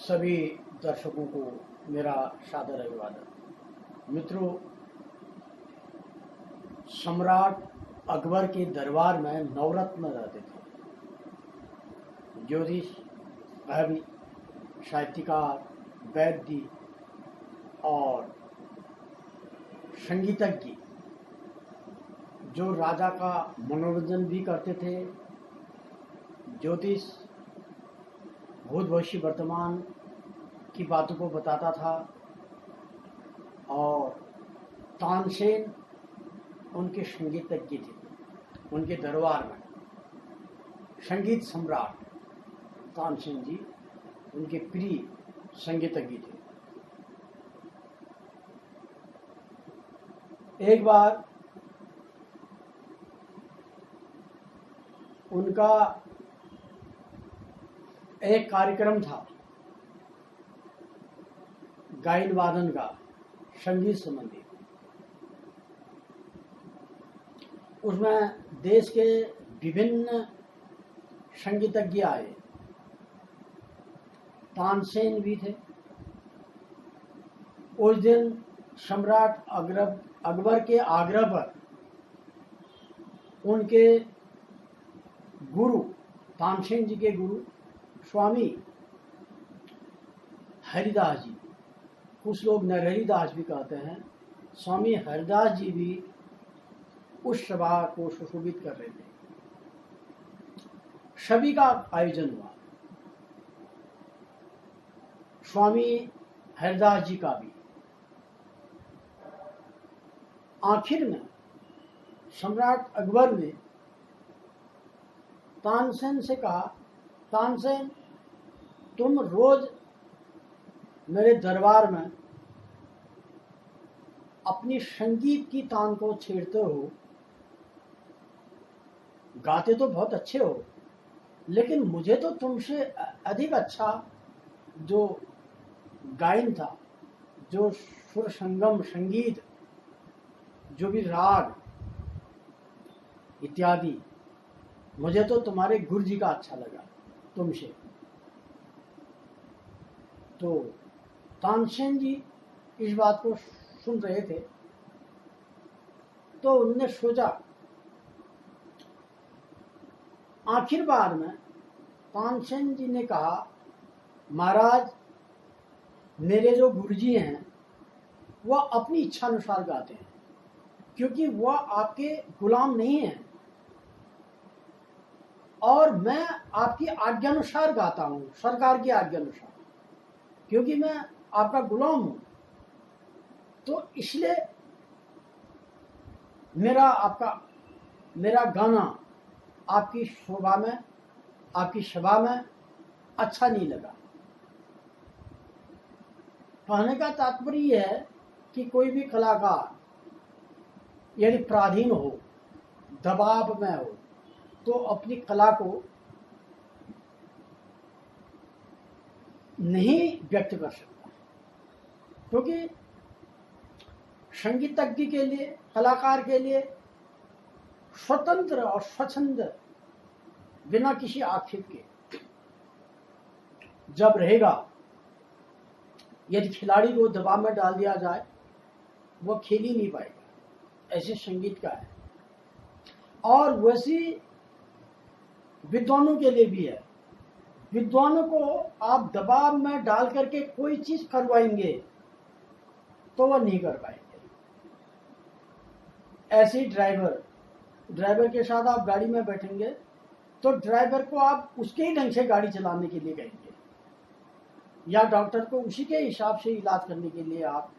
सभी दर्शकों को मेरा सादर अभिवादन। मित्रों, सम्राट अकबर के दरबार में नवरत्न रहते थे। ज्योतिष, कवि, साहित्यकार, वैद्य और संगीतज्ञ जो राजा का मनोरंजन भी करते थे। ज्योतिष भूत भविष्य वर्तमान की बातों को बताता था और तानसेन उनके संगीतज्ञ थे। उनके दरबार में संगीत सम्राट तानसेन जी उनके प्रिय संगीतज्ञ थे। एक बार उनका एक कार्यक्रम था गायन वादन का, संगीत संबंधी। उसमें देश के विभिन्न संगीतज्ञ आए। तानसेन भी थे। उस दिन सम्राट अकबर के आग्रह पर उनके गुरु, तानसेन जी के गुरु स्वामी हरिदास जी, कुछ लोग नरहरिदास भी कहते हैं, स्वामी हरिदास जी भी उस सभा को सुशोभित कर रहे थे। सभी का आयोजन हुआ, स्वामी हरिदास जी का भी। आखिर में सम्राट अकबर ने तानसेन से कहा, तानसेन, तुम रोज मेरे दरबार में अपनी संगीत की तान को छेड़ते हो, गाते तो बहुत अच्छे हो, लेकिन मुझे तो तुमसे अधिक अच्छा जो गायन था, जो सुर संगम संगीत, जो भी राग इत्यादि, मुझे तो तुम्हारे गुरु जी का अच्छा लगा तुमसे। तो तानसेन जी इस बात को सुन रहे थे, तो उन्होंने सोचा। आखिरकार में तानसेन जी ने कहा, महाराज, मेरे जो गुरुजी हैं वह अपनी इच्छा अनुसार गाते हैं, क्योंकि वह आपके गुलाम नहीं हैं और मैं आपकी आज्ञा अनुसार गाता हूं, सरकार की आज्ञा अनुसार, क्योंकि मैं आपका गुलाम हूं। तो इसलिए मेरा गाना आपकी शोभा में, आपकी सभा में अच्छा नहीं लगा। कहने का तात्पर्य यह है कि कोई भी कलाकार यदि पराधीन हो, दबाव में हो, तो अपनी कला को नहीं व्यक्त कर सकता। क्योंकि संगीतज्ञ के लिए, कलाकार के लिए स्वतंत्र और स्वच्छंद, बिना किसी आक्षेप के जब रहेगा, यदि खिलाड़ी को दबाव में डाल दिया जाए, वह खेल ही नहीं पाएगा। ऐसे संगीत का है। और वैसी विद्वानों के लिए भी है। विद्वानों को आप दबाव में डाल करके कोई चीज करवाएंगे तो वह नहीं कर पाएंगे। ऐसे ही ड्राइवर के साथ आप गाड़ी में बैठेंगे तो ड्राइवर को आप उसके ही ढंग से गाड़ी चलाने के लिए कहेंगे, या डॉक्टर को उसी के हिसाब से इलाज करने के लिए आप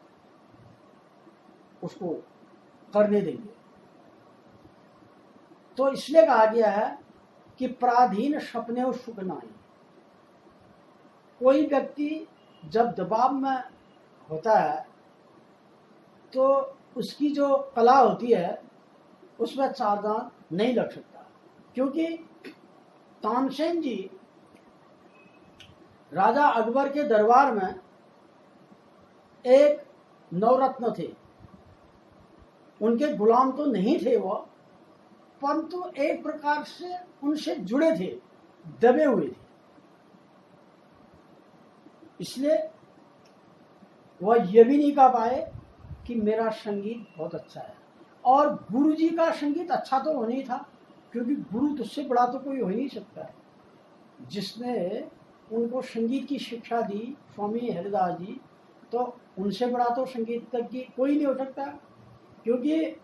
उसको करने देंगे। तो इसलिए कहा गया है कि पराधीन सपने सुख नाही। कोई व्यक्ति जब दबाव में होता है तो उसकी जो कला होती है उसमें चार दांत नहीं लग सकता। क्योंकि तानसेन जी राजा अकबर के दरबार में एक नवरत्न थे। उनके गुलाम तो नहीं थे वह, परंतु एक प्रकार से उनसे जुड़े थे, दबे हुए थे। इसलिए वह ये भी नहीं कह पाए कि मेरा संगीत बहुत अच्छा है। और गुरु जी का संगीत अच्छा तो होना ही था, क्योंकि गुरु तुझसे बड़ा तो कोई हो ही नहीं सकता है। जिसने उनको संगीत की शिक्षा दी, स्वामी हरिदास जी, तो उनसे बड़ा तो संगीत तक की कोई नहीं हो सकता। क्योंकि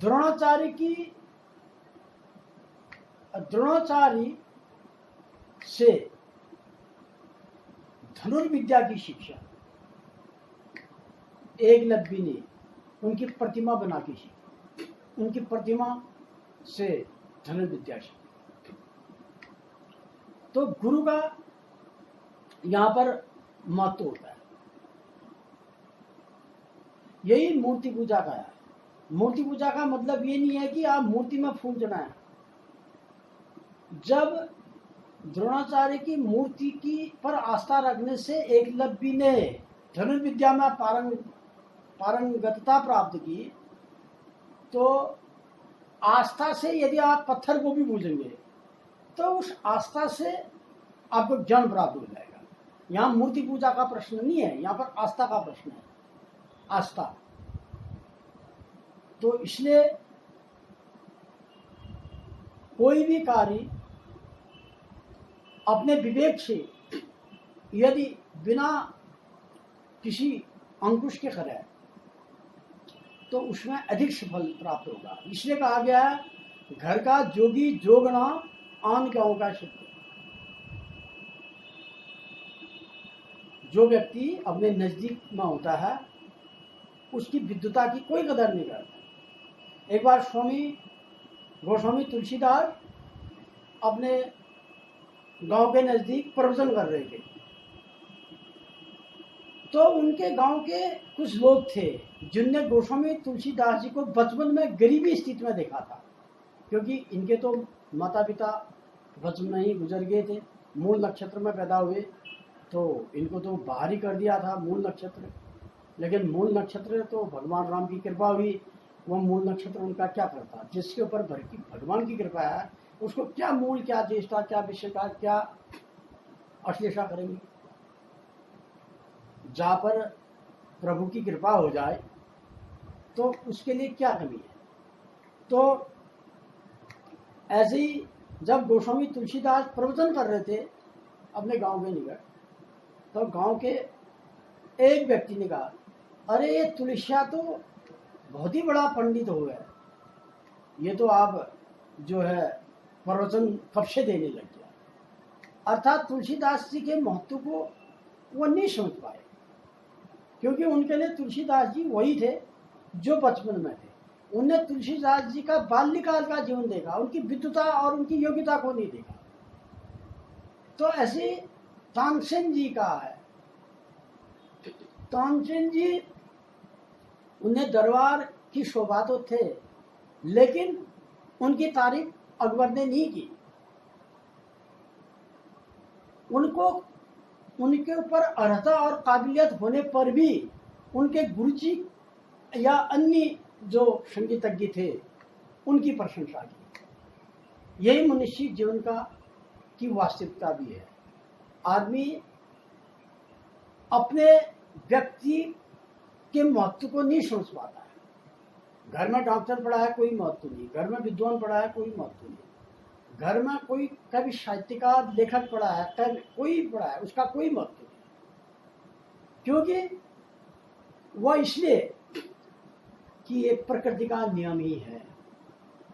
द्रोणाचार्य से धनुर्विद्या की शिक्षा एकलव्य ने उनकी प्रतिमा बना के सीखी, उनकी प्रतिमा से धनुर्विद्या सीखी। तो गुरु का यहाँ पर महत्व होता है। यही मूर्ति पूजा का है। मूर्ति पूजा का मतलब ये नहीं है कि आप मूर्ति में फूल चढ़ाएं। जब द्रोणाचार्य की मूर्ति की पर आस्था रखने से एकलव्य ने धनुर्विद्या में पारंगतता प्राप्त की, तो आस्था से यदि आप पत्थर को भी पूजेंगे तो उस आस्था से आपको ज्ञान प्राप्त हो जाएगा। यहाँ मूर्ति पूजा का प्रश्न नहीं है, यहाँ पर आस्था का प्रश्न है, आस्था। तो इसलिए कोई भी कार्य अपने विवेक से यदि बिना किसी अंकुश के करे तो उसमें अधिक सफल प्राप्त होगा। इसलिए कहा गया है, घर का जोगी जोगना आन गाँव का शिल्प। जो व्यक्ति अपने नजदीक में होता है उसकी विद्वता की कोई कदर नहीं करता। एक बार गोस्वामी तुलसीदास अपने गांव के नजदीक प्रवचन कर रहे थे, तो उनके गांव के कुछ लोग थे जिनने गोस्वामी तुलसीदास जी को बचपन में गरीबी स्थिति में देखा था। क्योंकि इनके तो माता पिता बचपन में ही गुजर गए थे, मूल नक्षत्र में पैदा हुए, तो इनको तो बाहर ही कर दिया था मूल नक्षत्र। लेकिन मूल नक्षत्र तो भगवान राम की कृपा हुई, वह मूल नक्षत्र उनका क्या करता। जिसके ऊपर भगवान की कृपा है उसको क्या मूल, क्या ज्येष्ठा, क्या विषयता, क्या अश्लेषा करेंगे। जहाँ पर प्रभु की कृपा हो जाए तो उसके लिए क्या कमी है। तो ऐसे ही जब गोस्वामी तुलसीदास प्रवचन कर रहे थे अपने गांव के निकट, तो गांव के एक व्यक्ति ने कहा, अरे ये तुलसिया तो बहुत ही बड़ा पंडित हो गया, ये तो आप जो है प्रवचन कब से देने लग गया। अर्थात तुलसीदास जी के महत्व को वो नहीं समझ पाए, क्योंकि उनके लिए तुलसीदास जी वही थे जो बचपन में थे। उनने तुलसीदास जी का बाल्यकाल का जीवन देखा, उनकी विद्वता और उनकी योग्यता को नहीं देखा। तो ऐसे तानसेन जी का है, तानसेन जी उन्हें दरबार की शोभा तो थे, लेकिन उनकी तारीफ अकबर ने नहीं की। उनको उनके ऊपर अर्हता और काबिलियत होने पर भी उनके गुरुजी या अन्य जो संगीतज्ञ थे उनकी प्रशंसा की। यही मनुष्य जीवन का की वास्तविकता भी है। आदमी अपने व्यक्ति के महत्व को नहीं समझ पाता है। घर में डॉक्टर पढ़ा है कोई महत्व नहीं, घर में विद्वान पढ़ा है कोई महत्व नहीं, घर में कोई कभी साहित्यकार लेखक पढ़ा है, कभी कोई पढ़ा है, उसका कोई महत्व नहीं। क्योंकि वह इसलिए कि ये प्रकृति का नियम ही है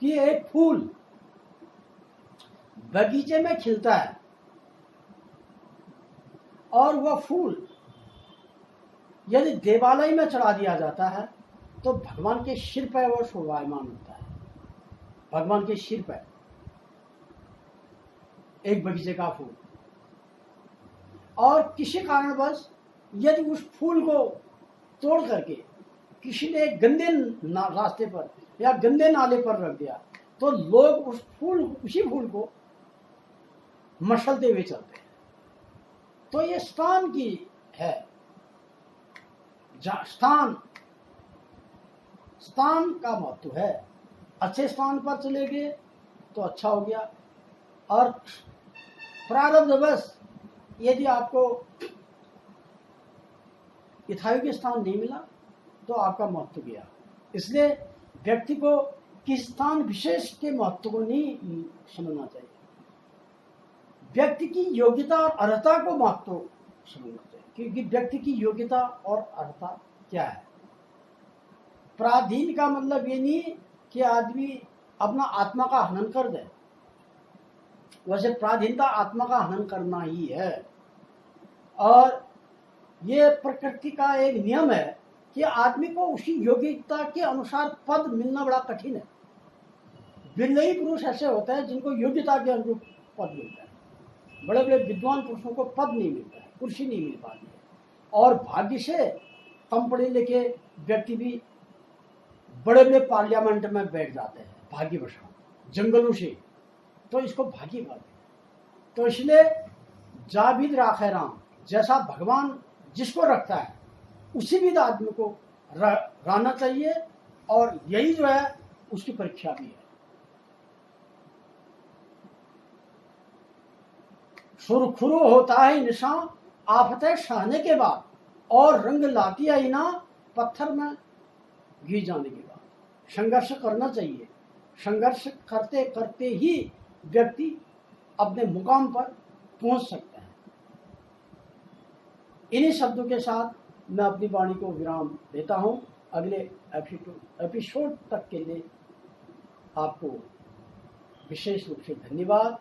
कि एक फूल बगीचे में खिलता है और वह फूल यदि देवालय में चढ़ा दिया जाता है तो भगवान के सिर पर वह शोभायमान होता है। भगवान के सिर पर एक बगीचे का फूल, और किसी कारणवश यदि उस फूल को तोड़ करके किसी ने गंदे रास्ते पर या गंदे नाले पर रख दिया तो लोग उसी फूल को मसलते हुए चलते हैं। तो ये स्थान की है, स्थान का महत्व है। अच्छे स्थान पर चले गए तो अच्छा हो गया, और प्रारब्धवश यदि आपको यथायोग्य स्थान नहीं मिला तो आपका महत्व गया। इसलिए व्यक्ति को किस स्थान विशेष के महत्व को नहीं समझना चाहिए, व्यक्ति की योग्यता और अर्हता को महत्व समझना चाहिए। क्योंकि व्यक्ति की योग्यता और अर्हता क्या है? पराधीन का मतलब ये नहीं कि आदमी अपना आत्मा का हनन कर दे, वैसे पराधीनता आत्मा का हनन करना ही है। और ये प्रकृति का एक नियम है कि आदमी को उसी योग्यता के अनुसार पद मिलना बड़ा कठिन है। बिरले पुरुष ऐसे होते हैं जिनको योग्यता के अनुरूप पद मिलता है। बड़े बड़े विद्वान पुरुषों को पद नहीं मिलता है, कुर्सी नहीं मिल पाती है। और भाग्य से कम पढ़े लिखे व्यक्ति भी बड़े बड़े पार्लियामेंट में बैठ जाते हैं भाग्यवशात जंगलों से, तो इसको भाग्य बात है। तो इसलिए जाबिद राखे राम, जैसा भगवान जिसको रखता है उसी भी आदमी को रहना चाहिए, और यही जो है उसकी परीक्षा भी है। सुरखुरु होता है निशान आफतें सहने के बाद, और रंग लाती है इना पत्थर में घी जाने के बाद। संघर्ष करना चाहिए, संघर्ष करते करते ही व्यक्ति अपने मुकाम पर पहुंच सकता है। इन्हीं शब्दों के साथ मैं अपनी वाणी को विराम देता हूं। अगले एपिसोड तक के लिए आपको विशेष रूप से धन्यवाद,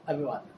अभिवादन।